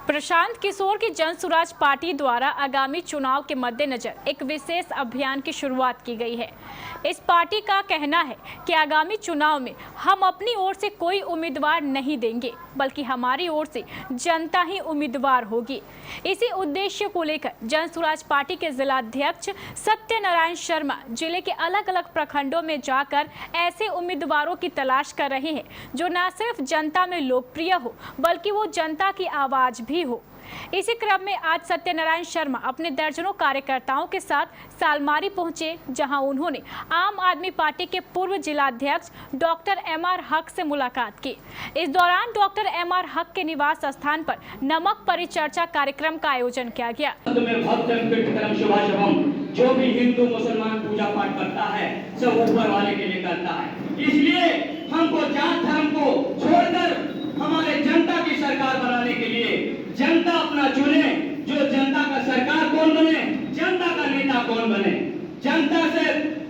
प्रशांत किशोर की जन स्वराज पार्टी द्वारा आगामी चुनाव के मद्देनजर एक विशेष अभियान की शुरुआत की गई है। इस पार्टी का कहना है कि आगामी चुनाव में हम अपनी ओर से कोई उम्मीदवार नहीं देंगे, बल्कि हमारी ओर से जनता ही उम्मीदवार होगी। इसी उद्देश्य को लेकर जन स्वराज पार्टी के जिलाध्यक्ष सत्यनारायण शर्मा जिले के अलग अलग प्रखंडों में जाकर ऐसे उम्मीदवारों की तलाश कर रहे हैं जो न सिर्फ जनता में लोकप्रिय हो, बल्कि वो जनता की आवाज भी हो। इसी क्रम में आज सत्यनारायण शर्मा अपने दर्जनों कार्यकर्ताओं के साथ सालमारी पहुंचे, जहां उन्होंने आम आदमी पार्टी के पूर्व जिलाध्यक्ष डॉक्टर एम.आर. हक से मुलाकात की। इस दौरान डॉक्टर एम.आर. हक के निवास स्थान पर नमक परिचर्चा कार्यक्रम का आयोजन किया गया। जो भी हिंदू मुसलमान पूजा पाठ करता है सब ऊपर वाले के लिए करता है, इसलिए हमको जात धर्म को छोड़कर हमारे जनता की सरकार बनाने के लिए जनता अपना चुने। जो जनता का सरकार कौन बने, जनता का नेता कौन बने। जनता से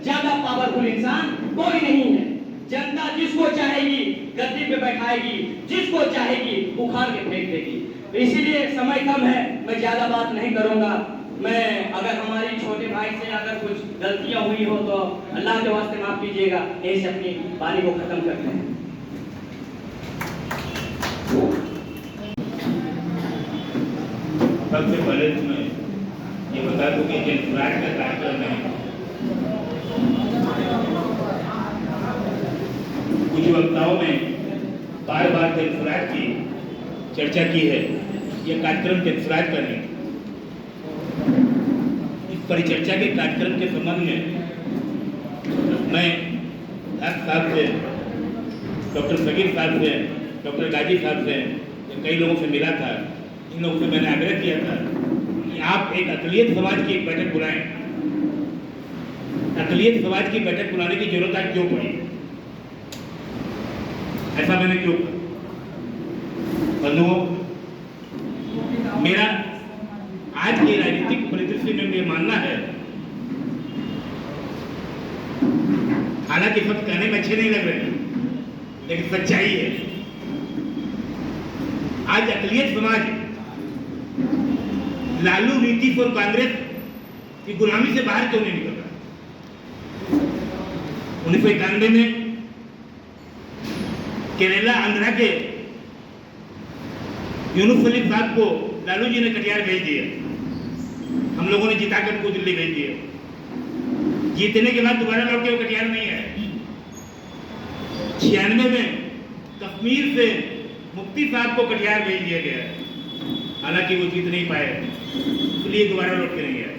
ज्यादा पावरफुल इंसान कोई नहीं है। जनता जिसको चाहेगी गद्दी पे बैठाएगी, जिसको चाहेगी उखाड़ के फेंक देगी। इसीलिए समय कम है, मैं ज्यादा बात नहीं करूंगा। मैं अगर हमारी छोटे भाई से अगर कुछ गलतियां हुई हो तो अल्लाह के वास्ते माफ कीजिएगा। यही से अपनी वाणी को खत्म करते हैं। सबसे पहले मैं ये बता दूं कि जन स्वराज का कार्यक्रम है, कुछ वक्ताओं में बार बार जन स्वराज की चर्चा की है। यह कार्यक्रम जन स्वराज का नहीं। इस परिचर्चा के कार्यक्रम के संबंध में मैं साहब से, डॉक्टर सगीर साहब से, डॉक्टर गाजी साहब से, कई लोगों से मिला था। इन लोगों से मैंने आग्रह किया था कि आप एक अक़लियत समाज की एक बैठक बुलाएं। अक़लियत समाज की बैठक बुलाने की जरूरत आज क्यों पड़ी, ऐसा मैंने क्यों कहा? बंधुओं, मेरा आज की राजनीतिक परिदृश्य में ये मानना है, हालांकि सब कहने में अच्छे नहीं लग रहे, लेकिन सच्चाई है। आज अक़लियत समाज लालू नीतीश और कांग्रेस की गुलामी से बाहर क्यों नहीं निकल रहा? 1991 में केरला आंध्रा के यूनुस सलीम साहब को लालू जी ने कटिहार भेज दिया। हम लोगों ने जिताकर उनको दिल्ली भेज दिया। जीतने के बाद दोबारा लौट के वो कटिहार नहीं आए। 96 में कश्मीर से मुफ्ती साहब को कटिहार भेज दिया गया, हालांकि वो जीत नहीं पाए, इसलिए दोबारा लौट के नहीं आए।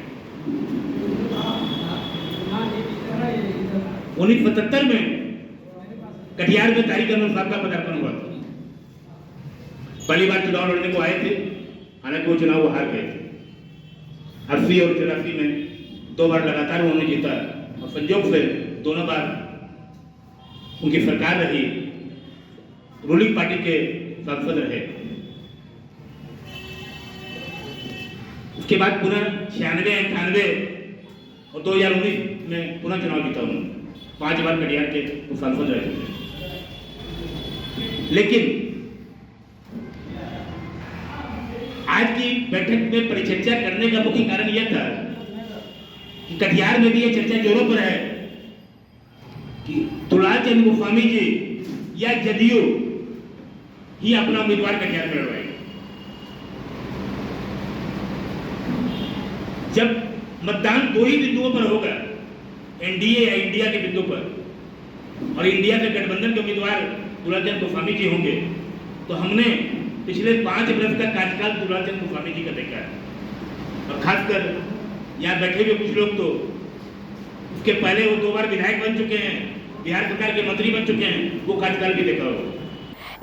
1975 में कटिहार में तारिक अहमद साहब का पदार्पण हुआ था। पहली बार चुनाव लड़ने को आए थे, हालांकि वो चुनाव हार गए थे। 80 और 84 में 2 बार लगातार उन्होंने जीता और संयोग से दोनों बार उनकी सरकार रही, रूलिंग पार्टी के सांसद रहे। उसके बाद पुनः 96, 98 और 2019 में पुनः चुनाव जीता उन्होंने। 5 बार कटिहार के सांसद रहे थे। लेकिन आज की बैठक में परिचर्चा करने का मुख्य कारण यह था कि कटिहार में भी यह चर्चा जोरों पर है कि दुलाल चंद गोस्वामी जी या जदयू ही अपना उम्मीदवार कटिहार में लड़वाएगी। जब मतदान 2 ही बिंदुओं पर होगा, एनडीए या इंडिया के बिंदु पर, और इंडिया के गठबंधन के उम्मीदवार दुलाल चंद गोस्वामी जी होंगे, तो हमने पिछले 5 वर्ष का कार्यकाल दुलाल चंद गोस्वामी जी का देखा है। और खासकर यहाँ बैठे हुए कुछ लोग तो उसके पहले वो 2 बार विधायक बन चुके हैं, बिहार सरकार के मंत्री बन चुके हैं, वो कार्यकाल भी देखा होगा।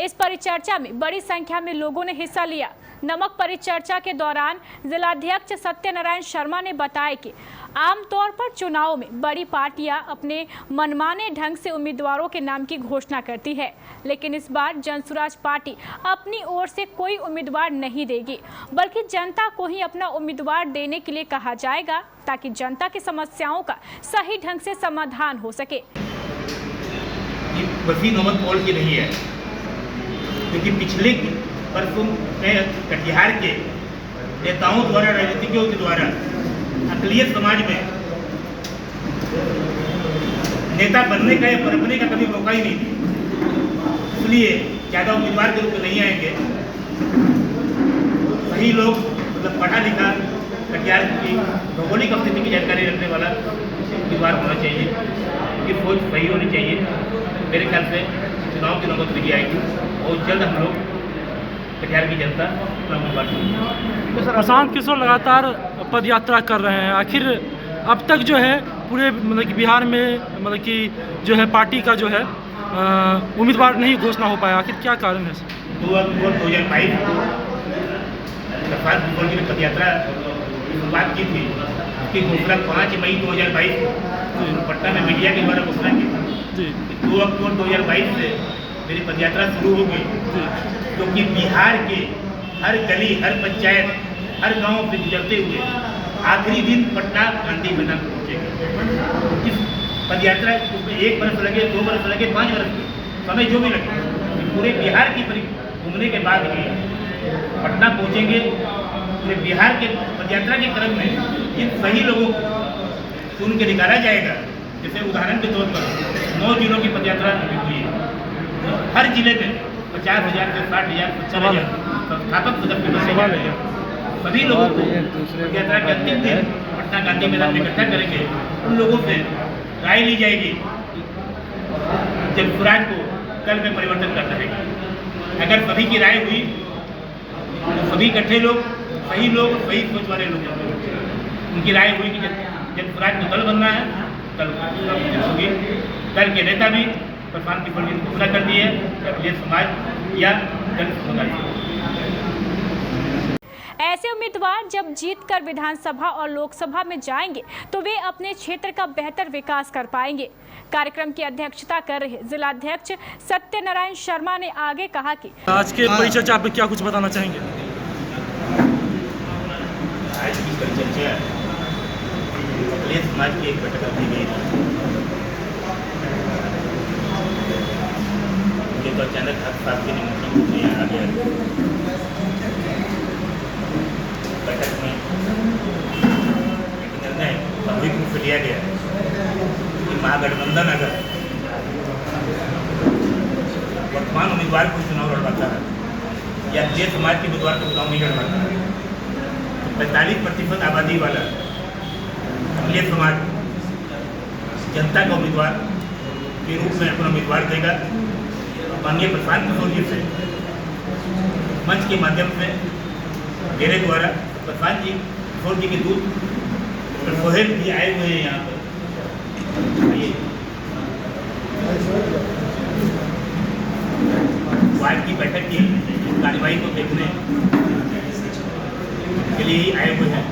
इस परिचर्चा में बड़ी संख्या में लोगों ने हिस्सा लिया। नमक परिचर्चा के दौरान जिलाध्यक्ष सत्यनारायण शर्मा ने बताया कि आमतौर पर चुनाव में बड़ी पार्टियां अपने मनमाने ढंग से उम्मीदवारों के नाम की घोषणा करती है, लेकिन इस बार जन स्वराज पार्टी अपनी ओर से कोई उम्मीदवार नहीं देगी, बल्कि जनता को ही अपना उम्मीदवार देने के लिए कहा जाएगा, ताकि जनता की समस्याओं का सही ढंग से समाधान हो सके। वसीम अहमद पॉल की नहीं है, क्योंकि पिछले परसों में कटिहार के नेताओं द्वारा, राजनीतिज्ञों के द्वारा अक़लियत समाज में नेता बनने का या पनपने का कभी मौका ही नहीं दिया। इसलिए ज़्यादा उम्मीदवार के रूप में नहीं आएंगे। सही लोग, मतलब पढ़ा लिखा, कटिहार की भौगोलिक स्थिति की जानकारी रखने वाला उम्मीदवार होना चाहिए, उनकी सोच सही होनी चाहिए। मेरे ख्याल से चुनाव की नौबत नहीं आएगी और जल्द हम लोग कटिहार की जनता अपना उम्मीदवार चुनेगी। प्रशांत किशोर लगातार पद यात्रा कर रहे हैं। आखिर अब तक जो है पूरे मतलब कि बिहार में मतलब कि जो है पार्टी का जो है उम्मीदवार नहीं घोषणा हो पाया, आखिर क्या कारण है? 2 अक्टूबर 2022 प्रशांत किशोर जी ने पद यात्रा की शुरुआत की थी। उसकी घोषणा 5 मई 2022 पटना में मीडिया के द्वारा घोषणा की थी। 2 अक्टूबर 2022 से मेरी पदयात्रा शुरू हो गई, क्योंकि बिहार के हर गली, हर पंचायत, हर गांव से गुजरते हुए आखिरी दिन पटना गांधी मैदान पहुँचेंगे। इस पदयात्रा उसमें 1 बरस लगे, 2 बरस लगे, 5 बरस लगे, समय जो भी लगे, पूरे बिहार की घूमने के बाद ही पटना पहुँचेंगे। पूरे बिहार के पदयात्रा के क्रम में इन सही लोगों को चुन के निकाला जाएगा। जैसे उदाहरण के तौर पर 9 जिलों की पदयात्रा हुई है। हर जिले में 50,000 से 60,000, 70,000 संस्थापक सदस्य सभी लोगों को पदयात्रा के अंतिम दिन पटना गांधी मैदान में इकट्ठा करेंगे। उन लोगों से राय ली जाएगी जब स्वराज को कल में परिवर्तन करना है। अगर सभी की राय हुई तो सभी इकट्ठे लोग, सही लोग, सही सोच वाले लोग, उनकी राय हुई कि जब स्वराज को दल बनना है कल होगी। दल के नेता भी प्रशांत किशोर जी ने घोषणा कर दी है, अक़लियत समाज या दलित समुदाय। ऐसे उम्मीदवार जब जीतकर विधानसभा और लोकसभा में जाएंगे तो वे अपने क्षेत्र का बेहतर विकास कर पाएंगे। कार्यक्रम की अध्यक्षता कर रहे जिलाध्यक्ष सत्यनारायण शर्मा ने आगे कहा कि आज के परिचर्चा पे क्या कुछ बताना चाहेंगे? आज की परिचर्चा अक़लियत समाज की एक बैठक रखी गई थी। मुझे तो अचानक हादसा के निमंत्रण में यहाँ आ गया। बैठक में एक निर्णय सामूहिक रूप से लिया गया कि महागठबंधन अगर वर्तमान उम्मीदवार को चुनाव लड़वाता है या अक़लियत समाज के उम्मीदवार को चुनाव नहीं लड़वाता है तो 45% आबादी वाला अक़लियत समाज जनता का उम्मीदवार के रूप में अपना उम्मीदवार देगा। माननीय प्रशांत किशोर जी से मंच के माध्यम से मेरे द्वारा प्रशांत जी किशोर जी के दूत डॉक्टर सोहेल भी आए हुए हैं यहाँ पर। वार्ड की बैठक की कार्यवाही को देखने के लिए ही आए हुए हैं।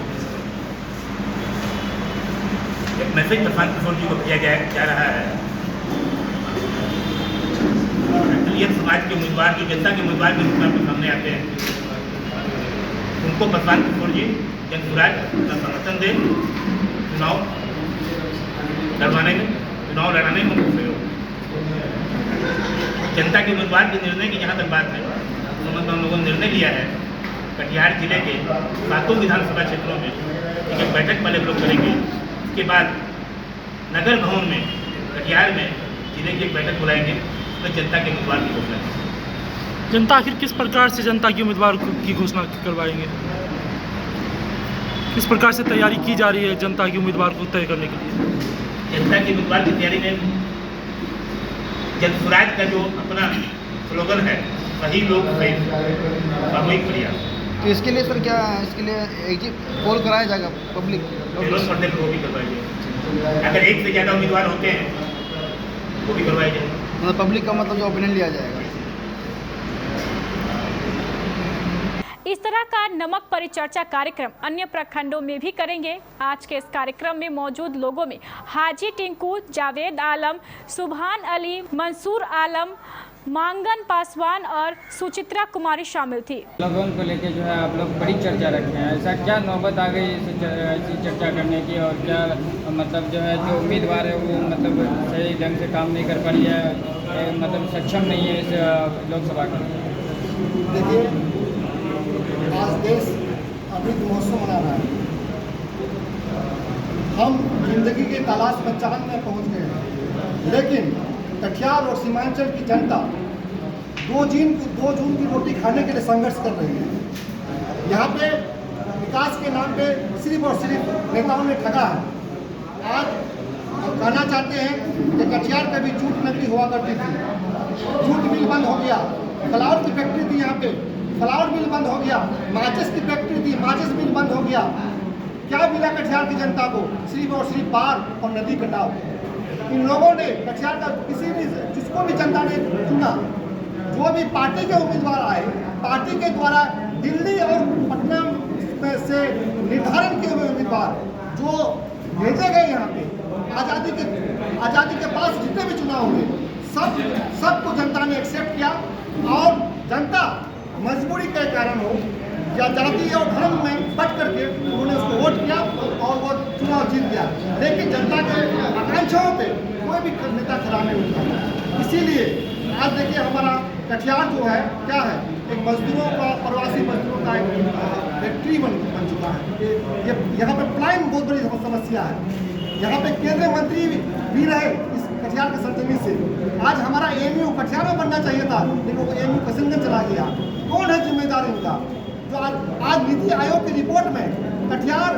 एक मैसेज प्रशांत किशोर जी को भेजा जा रहा है। अक़लियत समाज के उम्मीदवार जो जनता के उम्मीदवार के रूप में आपके सामने आते हैं, उनको प्रशांत किशोर जी जन स्वराज का समर्थन दें, चुनाव लड़ाने में उनको सहयोग। जनता के उम्मीदवार के निर्णय की जहाँ तक बात है, तो हम लोगों ने निर्णय लिया है कटिहार जिले के 7 विधानसभा क्षेत्रों में एक बैठक पहले हम लोग करेंगे। उसके बाद नगर भवन में कटिहार में जिले की एक बैठक बुलाएंगे, उसमें जनता के उम्मीदवार की घोषणा। जनता आखिर किस प्रकार से जनता के उम्मीदवार की घोषणा करवाएंगे? किस प्रकार से तैयारी की जा रही है जनता के उम्मीदवार को तय करने के लिए? जनता के उम्मीदवार की तैयारी में जन स्वराज का जो अपना स्लोगन है, सही लोग सही सामूहिक प्रयास। तो इसके लिए सर क्या इसके लिए एग्जिट पोल कराया जाएगा? पब्लिक जरूरत पड़ने पर वो भी करवाए जाए। अगर एक से ज़्यादा उम्मीदवार होते हैं वो भी करवाए जाए। मतलब पब्लिक का मतलब जो ओपिनियन लिया जाएगा। इस तरह का नमक परिचर्चा कार्यक्रम अन्य प्रखंडों में भी करेंगे। आज के इस कार्यक्रम में मौजूद लोगों में हाजी टिंकू, जावेद आलम, सुभान अली, मंसूर आलम, मांगन पासवान और सुचित्रा कुमारी शामिल थी। लोगों को लेके जो है आप लोग बड़ी चर्चा रखते हैं, ऐसा क्या नौबत आ गई ऐसी चर्चा करने की? और क्या मतलब जो है जो उम्मीदवार है वो मतलब सही ढंग से काम नहीं कर पा रही है, मतलब सक्षम नहीं है इस लोकसभा का? देखिए देश अमृत महोत्सव मना रहा है। हम जिंदगी की तलाश में चांद में पहुंच गए हैं, लेकिन कटिहार और सीमांचल की जनता 2 जून की रोटी खाने के लिए संघर्ष कर रही है। यहाँ पे विकास के नाम पे सिर्फ और सिर्फ नेताओं ने ठगा है। आज हम कहना चाहते हैं कि कटिहार कभी जूट नगरी हुआ करती थी, जूट मिल बंद हो गया, फ्लावर की फैक्ट्री थी यहाँ पे, फ्लावर मिल बंद हो गया, माचिस की फैक्ट्री थी, माचिस मिल बंद हो गया। क्या मिला कटिहार की जनता को? सिर्फ और सिर्फ बाढ़ और नदी कटाव। इन लोगों ने कटिहार का किसी भी जिसको भी जनता ने चुना, जो भी पार्टी के उम्मीदवार आए, पार्टी के द्वारा दिल्ली और पटना से निर्धारण किए हुए उम्मीदवार जो भेजे गए यहाँ पे, आज़ादी के पास जितने भी चुनाव हुए सबको जनता ने एक्सेप्ट किया। और जनता मजबूरी के कारण हो या जाति और धर्म में बट करके उन्होंने उसको वोट किया और वो चुनाव जीत गया। लेकिन जनता के आकांक्षाओं पे कोई भी नेता खड़ा नहीं उठा। इसीलिए आज देखिए हमारा कटिहार जो है क्या है, एक मजदूरों का, प्रवासी मजदूरों का एक फैक्ट्री बन चुका है। ये यहाँ पे प्लाइन बहुत बड़ी समस्या है। यहाँ पे केंद्रीय मंत्री भी रहे इस कटिहार के सरजमी से। आज हमारा एमयू कटिहार में बनना चाहिए था, लेकिन वो एमयू किशनगंज चला गया। कौन है जिम्मेदार इनका? जो आज नीति आयोग की रिपोर्ट में कटिहार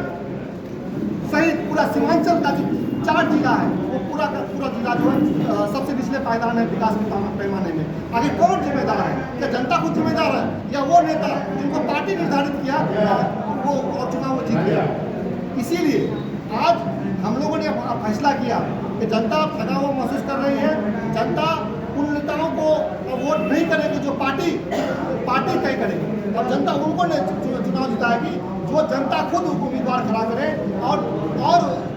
सहित पूरा सीमांचल का जो 4 जिला है, वो पूरा का पूरा जिला जो है सबसे पिछले पायदान है विकास के पैमाने में। आगे कौन जिम्मेदार है? क्या जनता खुद जिम्मेदार है या वो नेता जिनको पार्टी निर्धारित किया वो और चुनाव जीत गया? इसीलिए आज हम लोगों ने फैसला किया कि जनता ठगा हुआ महसूस कर रही है। जनता उन नेताओं को वोट नहीं करेगी जो पार्टी तय करेगी, और जनता उनको चुनाव जिताएगी जो जनता खुद उम्मीदवार खड़ा करे और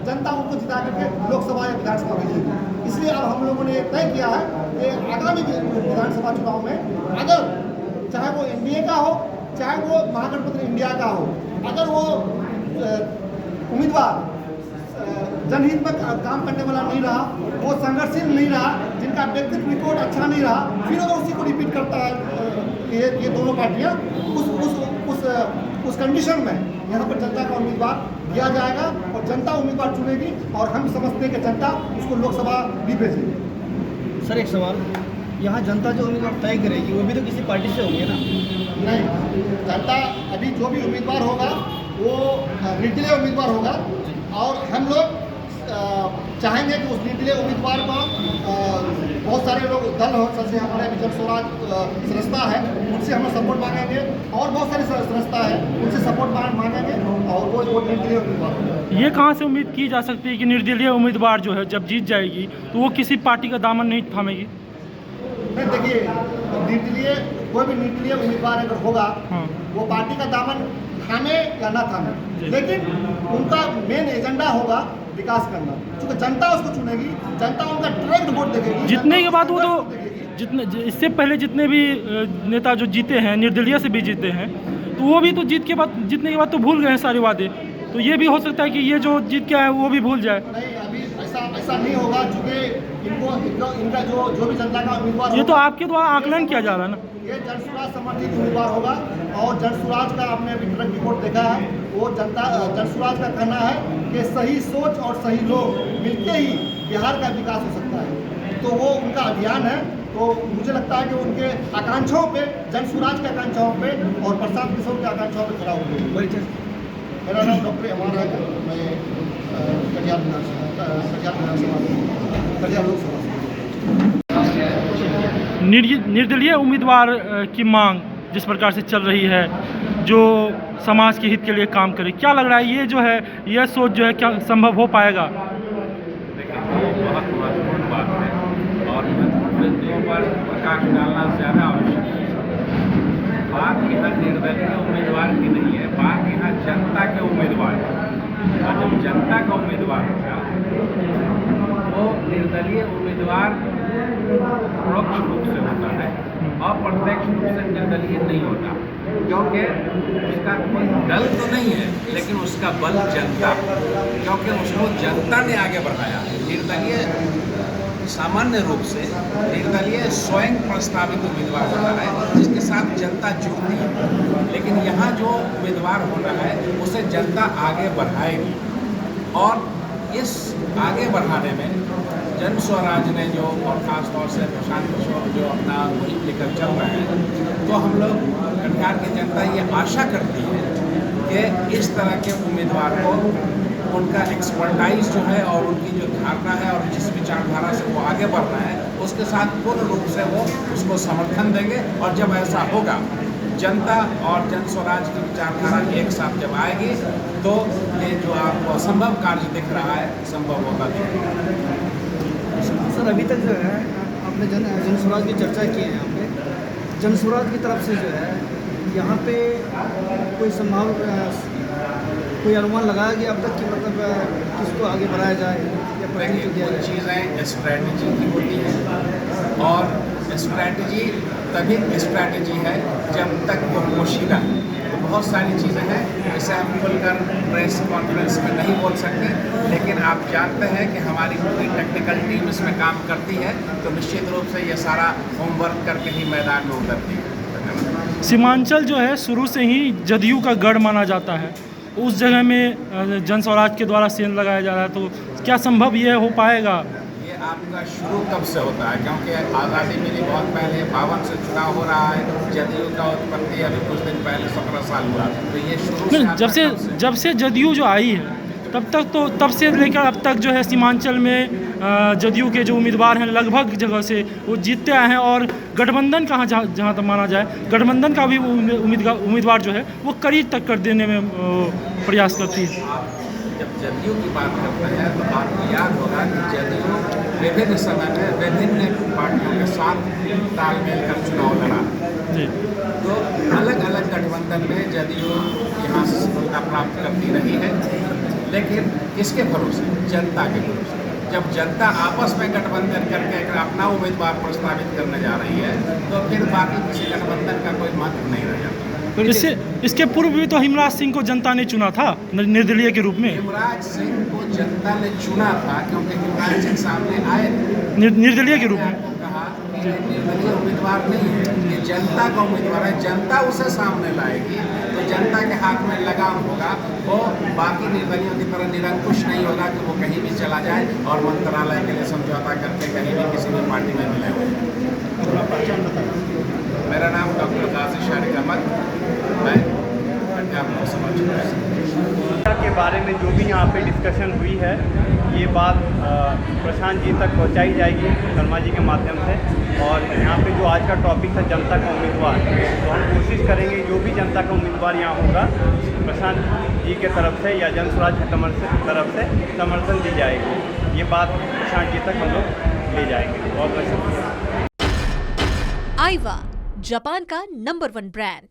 जनता उनको जिता करके लोकसभा या विधानसभा भेजेगी। इसलिए अब हम लोगों ने तय किया है कि आगामी विधानसभा चुनाव में अगर चाहे वो एनडीए का हो, चाहे वो महागठबंधन इंडिया का हो, अगर वो उम्मीदवार जनहित में काम करने वाला नहीं रहा, वो संघर्षशील नहीं रहा, जिनका व्यक्तित्व रिकॉर्ड अच्छा नहीं रहा, फिर अगर उसी को रिपीट करता है ये दोनों पार्टियां, उस कंडीशन में यहाँ पर जनता का उम्मीदवार दिया जाएगा और जनता उम्मीदवार चुनेगी और हम समझते हैं कि जनता उसको लोकसभा भी भेजेगी। सर एक सवाल, यहाँ जनता जो उम्मीदवार तय करेगी वो भी तो किसी पार्टी से होंगे ना? नहीं, जनता अभी जो भी उम्मीदवार होगा वो निर्दलीय उम्मीदवार होगा और हम लोग चाहेंगे कि उस निर्दलीय उम्मीदवार को बहुत सारे लोग दल हो, जैसे हमारे जन स्वराज संस्था है उनसे हम सपोर्ट मांगेंगे और बहुत सारी संस्था है उनसे सपोर्ट मांगेंगे और वो निर्दलीय उम्मीदवार होगा। ये कहाँ से उम्मीद की जा सकती है कि निर्दलीय उम्मीदवार जो है जब जीत जाएगी तो वो किसी पार्टी का दामन नहीं थामेगी? नहीं, देखिए निर्दलीय कोई भी निर्दलीय उम्मीदवार अगर होगा वो पार्टी का दामन थामे या ना थामे, लेकिन उनका मेन एजेंडा होगा विकास करना, क्योंकि जनता उसको चुनेगी, जनता उनका डायरेक्ट वोट देगी। जितने के बाद वो तो इससे पहले जितने भी नेता जो जीते हैं निर्दलीय से भी जीते हैं तो वो भी तो जीतने के बाद तो भूल गए हैं सारे वादे, तो ये भी हो सकता है कि ये जो जीत के आए वो भी भूल जाए। नहीं, अभी ऐसा नहीं होगा, क्योंकि इनका जो भी जनता का उम्मीदवार, ये तो आपके द्वारा आकलन किया जा रहा है ना, ये जनसुराज समर्थित उम्मीदवार होगा और जनसुराज का आपने अभी ट्रक रिपोर्ट देखा है, वो जनसुराज का कहना है कि सही सोच और सही लोग मिलके ही बिहार का विकास हो सकता है। तो वो उनका अभियान है, तो मुझे लगता है कि उनके आकांक्षाओं पे, जनसुराज के आकांक्षाओं पे और प्रशांत किशोर के आकांक्षाओं पे खड़ा होंगे। मेरा नाम डॉक्टर एम.आर. है, मैं कटिहार लोकसभा निर्दलीय उम्मीदवार की मांग जिस प्रकार से चल रही है, जो समाज के हित के लिए काम करे, क्या लग रहा है ये जो है यह सोच जो है क्या संभव हो पाएगा? देखिए बहुत महत्वपूर्ण बात है और बिंदुओं पर प्रकाश डालना ज़्यादा आवश्यक है। बात यहाँ निर्दलीय उम्मीदवार की नहीं है, बात यहाँ जनता के उम्मीदवार है। और जब जनता का उम्मीदवार होगा वो निर्दलीय उम्मीदवार परोक्ष रूप से होता है, अप्रत्यक्ष रूप से निर्दलीय नहीं होता, क्योंकि उसका कोई दल तो नहीं है लेकिन उसका बल जनता, क्योंकि उसको जनता ने आगे बढ़ाया। निर्दलीय सामान्य रूप से निर्दलीय स्वयं प्रस्तावित उम्मीदवार होता है जिसके साथ जनता जुड़ती है, लेकिन यहाँ जो उम्मीदवार होना है उसे जनता आगे बढ़ाएगी। और इस आगे बढ़ाने में जन स्वराज ने जो, और ख़ास तौर से प्रशांत किशोर जो अपना मुहिम लेकर चल रहे हैं, तो हम लोग कटिहार की जनता ये आशा करती है कि इस तरह के उम्मीदवार को उनका एक्सपर्टाइज जो है और उनकी जो धारणा है और जिस विचारधारा से वो आगे बढ़ रहा है उसके साथ पूर्ण रूप से वो उसको समर्थन देंगे। और जब ऐसा होगा, जनता और जन स्वराज की विचारधारा एक साथ जब आएगी तो ये जो आपको असंभव कार्य दिख रहा है संभव होगा। सर, अभी तक जो है आपने जन स्वराज की चर्चा की है, यहाँ पे जन स्वराज की तरफ से जो है यहाँ पे कोई अनुमान लगाया गया अब तक कि मतलब किसको आगे बढ़ाया जाए या प्रायोरिटी दिया जाए? चीज़ें स्ट्रैटेजी की होती हैं और स्ट्रैटेजी तभी स्ट्रैटेजी है जब तक वो पोशीदा है। तो बहुत सारी चीज़ें हैं जैसे हम खुलकर प्रेस कॉन्फ्रेंस में नहीं बोल सकते, लेकिन आप जानते हैं कि हमारी पूरी टेक्निकल टीम इसमें काम करती है, तो निश्चित रूप से ये सारा होमवर्क करके ही मैदान में उतरती है। सीमांचल जो है शुरू से ही जदयू का गढ़ माना जाता है, उस जगह में जन स्वराज के द्वारा सेंध लगाया जा रहा है, तो क्या संभव ये हो पाएगा? ये आपका शुरू कब से होता है? क्योंकि आज़ादी मिली बहुत पहले, 52 से चुनाव हो रहा है, जदयू का उत्पत्ति अभी कुछ दिन पहले 17 साल हुआ, तो ये शुरू जब से जदयू जो आई है तब से लेकर अब तक जो है सीमांचल में जदयू के जो उम्मीदवार हैं लगभग जगह से वो जीतते आए हैं। और गठबंधन कहाँ जहाँ तक माना जाए, गठबंधन का भी उम्मीदवार जो है वो करीब तक कर देने में प्रयास करती है। जब जदयू की बात करते हैं तो आपको याद होगा कि जदयू विभिन्न समय में विभिन्न पार्टियों के साथ तालमेल कर चुनाव लड़ा जी। तो अलग अलग गठबंधन में जदयू यहाँ सफलता प्राप्त करती रही है, लेकिन किसके भरोसे? जनता के भरोसे। जब जनता आपस में गठबंधन करके अपना उम्मीदवार प्रस्तावित करने जा रही है तो फिर बाकी किसी गठबंधन का कोई महत्व नहीं रह जाता। इसके पूर्व भी तो हिमराज सिंह को जनता ने चुना था निर्दलीय के रूप में। हिमराज सिंह को जनता ने चुना था क्योंकि हिमराज सिंह सामने आए निर्दलीय के रूप में। कहा कि निर्दलीय उम्मीदवार नहीं है, ये जनता का उम्मीदवार है, जनता उसे सामने लाएगी तो जनता के हाथ में लगाम होगा। वो बाकी निर्दलियों की तरह निरंकुश नहीं होगा कि वो कहीं भी चला जाए और मंत्रालय के लिए समझौता करके कहीं भी किसी भी पार्टी में मिले हुए। मेरा नाम डॉक्टर गाजी शारिक अहमद, मैं पंजाब समाचार के बारे में जो भी यहाँ पे डिस्कशन हुई है ये बात प्रशांत जी तक पहुँचाई जाएगी शर्मा जी के माध्यम से। और यहाँ पे जो आज का टॉपिक है जनता का उम्मीदवार, तो हम कोशिश करेंगे जो भी जनता का उम्मीदवार यहाँ होगा प्रशांत जी के तरफ से या जन स्वराज की तरफ से समर्थन दी जाएगी। ये बात प्रशांत जी तक हम लोग ले जाएंगे। बहुत बहुत शुक्रिया। आईवा जापान का नंबर 1 ब्रांड।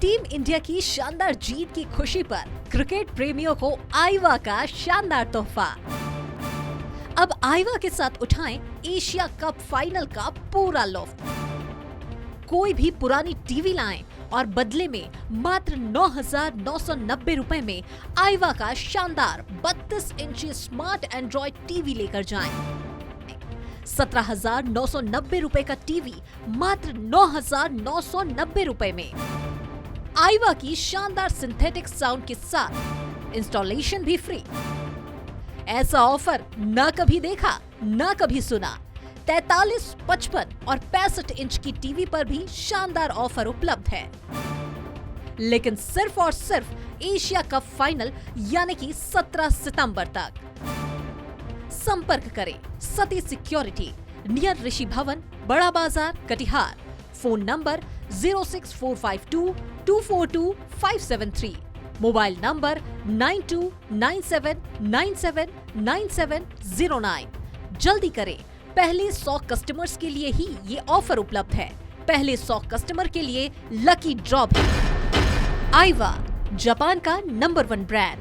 टीम इंडिया की शानदार जीत की खुशी पर क्रिकेट प्रेमियों को आईवा का शानदार तोहफा। अब आईवा के साथ उठाएं एशिया कप फाइनल का पूरा लुत्फ। कोई भी पुरानी टीवी लाएं और बदले में मात्र 9,990 रुपए में आईवा का शानदार 32 इंची स्मार्ट एंड्रॉइड टीवी लेकर जाएं। 17,990 रुपए का टीवी मात्र 9,990 रुपए में। आईवा की शानदार सिंथेटिक साउंड के साथ इंस्टॉलेशन भी फ्री। ऐसा ऑफर ना कभी देखा ना कभी सुना। 43, 55 और 65 इंच की टीवी पर भी शानदार ऑफर उपलब्ध है, लेकिन सिर्फ और सिर्फ एशिया कप फाइनल यानी कि 17 सितंबर तक। संपर्क करें सती सिक्योरिटी, नियर ऋषि भवन, बड़ा बाजार, Katihar. Phone number 06452 242 573। Mobile number 9297979709। जल्दी करें, पहले 100 कस्टमर्स के लिए ही ये ऑफर उपलब्ध है। पहले 100 कस्टमर के लिए लकी ड्रॉ भी। आईवा जापान का नंबर 1 ब्रांड।